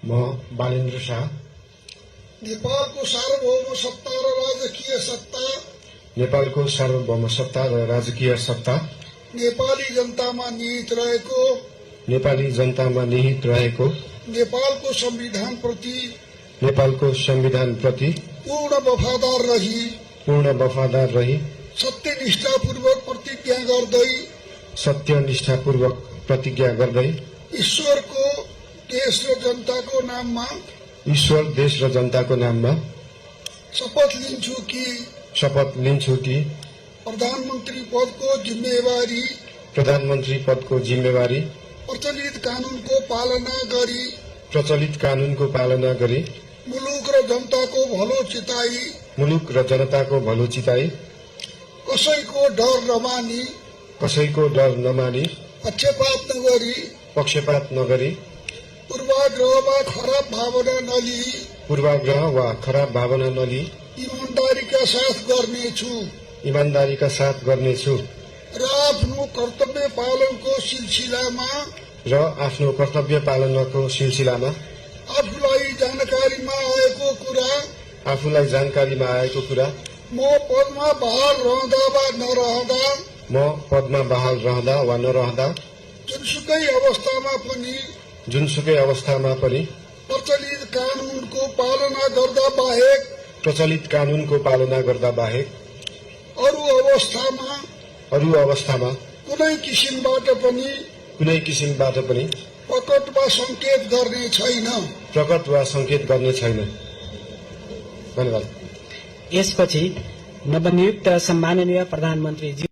म बालेन्द्र शाह नेपालको सार्वभौम सत्ता र राजकीय सत्ता नेपालको सार्वभौम सत्ता र राजकीय सत्ता नेपाली जनतामा निहित रहेको नेपाली जनतामा निहित रहेको नेपालको संविधान प्रति पूर्ण वफादार रही सत्यनिष्ठापूर्वक प्रतिज्ञा गर्दै ईश्वर देश र जनताको नाममा शपथ लिन्छु कि प्रधानमन्त्री पदको जिम्मेवारी प्रचलित कानूनको पालना गरी मुलुक र जनताको भलो चिताई कसैको डर नमानी पक्षपात नगरी पूर्वाग्रह वा खराब भावना नलिई ईमानदारीका साथ गर्नेछु र आफ्नो कर्तव्य पालनको सिलसिलामा आफूलाई जानकारीमा आएको कुरा म पदमा बहाल रहँदा वा नरहँदा जुनसुकै अवस्थामा पनि प्रचलित कानूनको पालना गर्दा बाहेक अरू अवस्थामा कुनै किसिमबाट पनि प्रकट वा संकेत गर्ने छैन। धन्यवाद। यसपछि नवनियुक्त सम्माननीय प्रधानमन्त्री